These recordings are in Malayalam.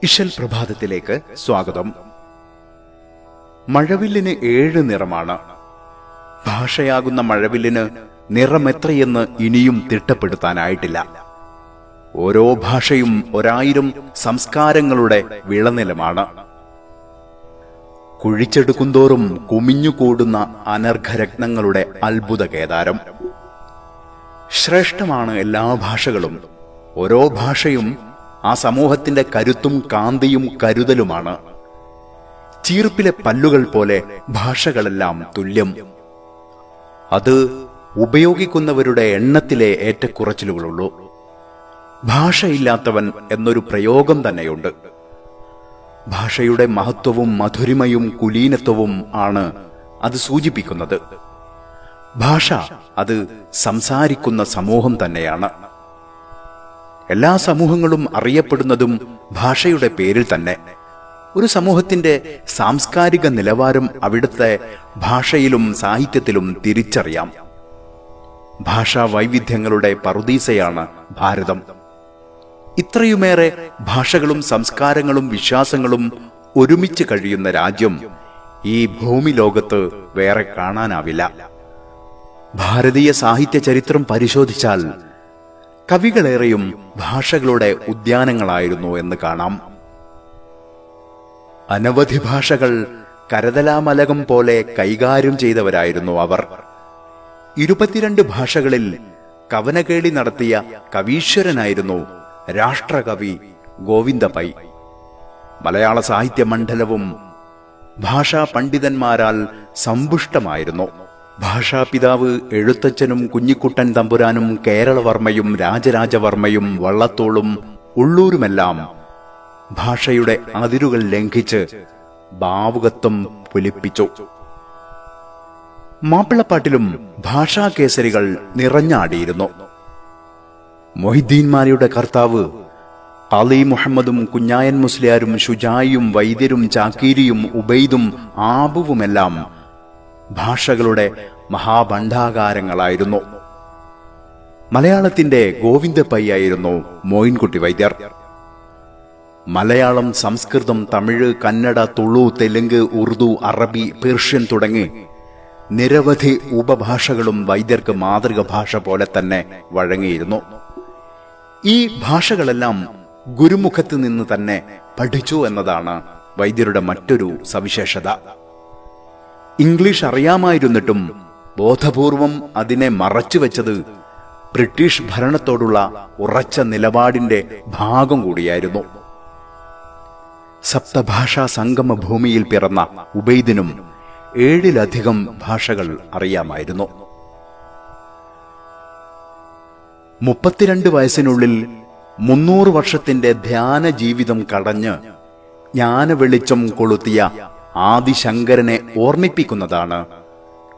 ഇശൽ പ്രഭാതത്തിലേക്ക് സ്വാഗതം. മഴവില്ലിന് 7 നിറമാണ്. ഭാഷയാകുന്ന മഴവില്ലിന് നിറമെത്രയെന്ന് ഇനിയും തിട്ടപ്പെടുത്താനായിട്ടില്ല. ഓരോ ഭാഷയും 1000 സംസ്കാരങ്ങളുടെ വിളനിലമാണ്. കുഴിച്ചെടുക്കുന്തോറും കുമിഞ്ഞുകൂടുന്ന അനർഘരത്നങ്ങളുടെ അത്ഭുത കേദാരം. ശ്രേഷ്ഠമാണ് എല്ലാ ഭാഷകളും. ഓരോ ഭാഷയും ആ സമൂഹത്തിന്റെ കരുത്തും കാന്തിയും കരുതലുമാണ്. ചീർപ്പിലെ പല്ലുകൾ പോലെ ഭാഷകളെല്ലാം തുല്യം. അത് ഉപയോഗിക്കുന്നവരുടെ എണ്ണത്തിലെ ഏറ്റക്കുറച്ചിലുകളുള്ളൂ. ഭാഷയില്ലാത്തവൻ എന്നൊരു പ്രയോഗം തന്നെയുണ്ട്. ഭാഷയുടെ മഹത്വവും മധുരിമയും കുലീനത്വവും ആണ് അത് സൂചിപ്പിക്കുന്നത്. ഭാഷ അത് സംസാരിക്കുന്ന സമൂഹം തന്നെയാണ്. എല്ലാ സമൂഹങ്ങളും അറിയപ്പെടുന്നതും ഭാഷയുടെ പേരിൽ തന്നെ. ഒരു സമൂഹത്തിന്റെ സാംസ്കാരിക നിലവാരം അവിടുത്തെ ഭാഷയിലും സാഹിത്യത്തിലും തിരിച്ചറിയാം. ഭാഷാ വൈവിധ്യങ്ങളുടെ പറുദീസയാണ് ഭാരതം. ഇത്രയുമേറെ ഭാഷകളും സംസ്കാരങ്ങളും വിശ്വാസങ്ങളും ഒരുമിച്ച് കഴിയുന്ന രാജ്യം ഈ ഭൂമി ലോകത്ത് വേറെ കാണാനാവില്ല. ഭാരതീയ സാഹിത്യ ചരിത്രം പരിശോധിച്ചാൽ കവികളേറെയും ഭാഷകളുടെ ഉദ്യാനങ്ങളായിരുന്നു എന്ന് കാണാം. അനവധി ഭാഷകൾ കരതലാമലകം പോലെ കൈകാര്യം ചെയ്തവരായിരുന്നു അവർ. 22 ഭാഷകളിൽ കവനകേളി നടത്തിയ കവീശ്വരനായിരുന്നു രാഷ്ട്രകവി ഗോവിന്ദ പൈ. മലയാള സാഹിത്യ മണ്ഡലവും ഭാഷാ പണ്ഡിതന്മാരാൽ സമ്പുഷ്ടമായിരുന്നു. ഭാഷാപിതാവ് എഴുത്തച്ഛനും കുഞ്ഞിക്കുട്ടൻ തമ്പുരാനും കേരളവർമ്മയും രാജരാജവർമ്മയും വള്ളത്തോളും ഉള്ളൂരുമെല്ലാം ഭാഷയുടെ അതിരുകൾ ലംഘിച്ച് ഭാവുകത്വം പുലിപ്പിച്ചു. മാപ്പിളപ്പാട്ടിലും ഭാഷാകേസരികൾ നിറഞ്ഞാടിയിരുന്നു. മൊഹിദ്ദീൻമാരുടെ കർത്താവ് അലി മുഹമ്മദും കുഞ്ഞായൻ മുസ്ലിയാരും ഷുജായിയും വൈദ്യരും ചാക്കീരിയും ഉബൈദും ആബുവുമെല്ലാം ഭാഷകളുടെ മഹാഭണ്ഡാകാരങ്ങളായിരുന്നു. മലയാളത്തിന്റെ ഗോവിന്ദ പൈ ആയിരുന്നു മോയിൻകുട്ടി വൈദ്യർ. മലയാളം, സംസ്കൃതം, തമിഴ്, കന്നഡ, തുളു, തെലുങ്ക്, ഉറുദു, അറബി, പേർഷ്യൻ തുടങ്ങി നിരവധി ഉപഭാഷകളും വൈദ്യർക്ക് മാതൃക ഭാഷ പോലെ തന്നെ വഴങ്ങിയിരുന്നു. ഈ ഭാഷകളെല്ലാം ഗുരുമുഖത്ത് നിന്ന് തന്നെ പഠിച്ചു എന്നതാണ് വൈദ്യരുടെ മറ്റൊരു സവിശേഷത. ഇംഗ്ലീഷ് അറിയാമായിരുന്നിട്ടും ബോധപൂർവം അതിനെ മറച്ചുവെച്ചത് ബ്രിട്ടീഷ് ഭരണത്തോടുള്ള ഉറച്ച നിലപാടിന്റെ ഭാഗം കൂടിയായിരുന്നു. സപ്തഭാഷാ സംഗമ ഭൂമിയിൽ പിറന്ന ഉബൈദിനും 7-ലധികം ഭാഷകൾ അറിയാമായിരുന്നു. 32 വയസ്സിനുള്ളിൽ 300 വർഷത്തിന്റെ ധ്യാന ജീവിതം കടഞ്ഞ് ജ്ഞാനവെളിച്ചം കൊളുത്തിയ ആദിശങ്കരനെ ഓർമ്മിപ്പിക്കുന്നതാണ്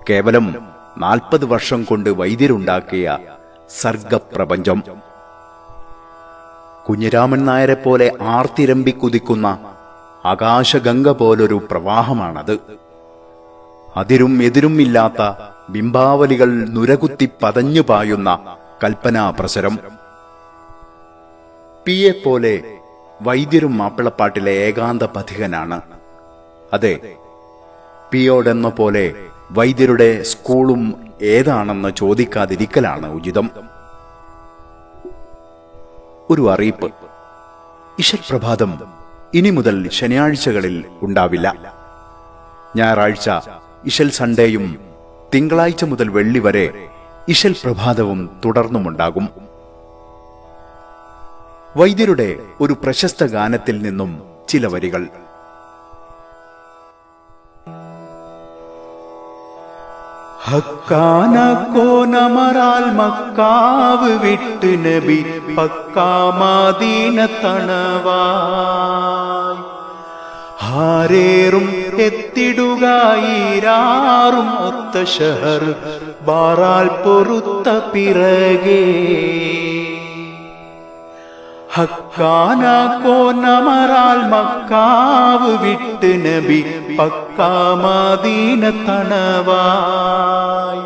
കേവലം 40 വർഷം കൊണ്ട് വൈദ്യരുണ്ടാക്കിയ സർഗപ്രപഞ്ചം. കുഞ്ഞിരാമൻ നായരെ പോലെ ആർത്തിരമ്പിക്കുതിക്കുന്ന ആകാശഗംഗ പോലൊരു പ്രവാഹമാണത്. അതിരും എതിരും ഇല്ലാത്ത ബിംബാവലികൾ നുരകുത്തി പതഞ്ഞു പായുന്ന കൽപ്പനാപ്രസരം. പിയെ പോലെ വൈദ്യരും മാപ്പിളപ്പാട്ടിലെ ഏകാന്ത പഥികനാണ്. അതെ, പിയോടെന്ന പോലെ വൈദ്യരുടെ സ്കൂളും ഏതാണെന്ന് ചോദിക്കാതിരിക്കലാണ് ഉചിതം. ഒരു അറിയിപ്പ്: ഇശൽ പ്രഭാതം ഇനി മുതൽ ശനിയാഴ്ചകളിൽ ഉണ്ടാവില്ല. ഞായറാഴ്ച ഇശൽ സൺഡേയും തിങ്കളാഴ്ച മുതൽ വെള്ളി വരെ ഇശൽ പ്രഭാതവും തുടർന്നുമുണ്ടാകും. വൈദ്യരുടെ ഒരു പ്രശസ്ത ഗാനത്തിൽ നിന്നും ചില വരികൾ. ഹക്കാന കോനമറാൽ മക്കാവ് വിട്ട് നബി പക്കാ മദീന തണവായി ഹാരേറും എത്തിടുകയിരാറും ഒത്ത ഷഹർ ബാറാൽ പൊറുത്ത പിറകേ ഹക്കാന കോനമറാൽ മക്കാവ് വിട്ട് നബി പക്കാ മദീന തണവായി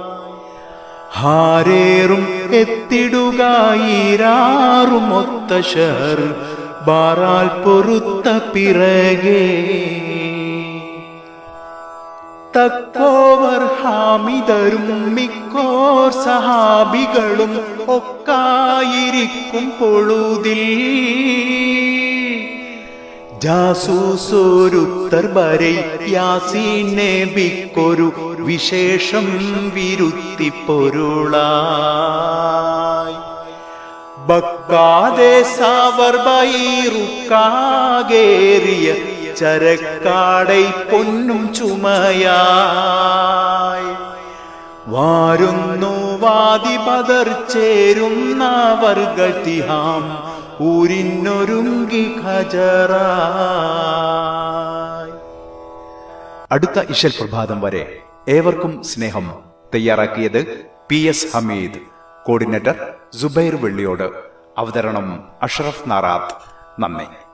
ഹാരേറും എത്തിടുകയിരാറും ഒത്ത ഷഹർ ബാറാൽ പൊറുത്ത പിറകെ തക്കോവർ ഹാമിദരും മിക്കോർ സഹാബികളും ഒക്കായിരിക്കും പൊഴുതിൽ ജാസൂസോരുത്തർ വരെ യാസീൻ നബിക്കൊരു വിശേഷം വിരുത്തി പൊരുളായി ബക്കാതെ സാവർ ബൈറുക്കാകേറിയ ചരക്കാടൈ പൊന്നും ചുമയായി വാരുന്നു വാദി ബദർ ചേരുന്നവർകൾ തിഹാം ഊരിനൊരുങ്ങി ഖജറായി. അടുത്ത ഇശൽ പ്രഭാതം വരെ ഏവർക്കും സ്നേഹം. തയ്യാറാക്കിയത് PS ഹമീദ്, കോർഡിനേറ്റർ സുബൈർ വെള്ളിയോട്, അവതരണം അഷ്റഫ് നാറാത്ത്. നന്ദി.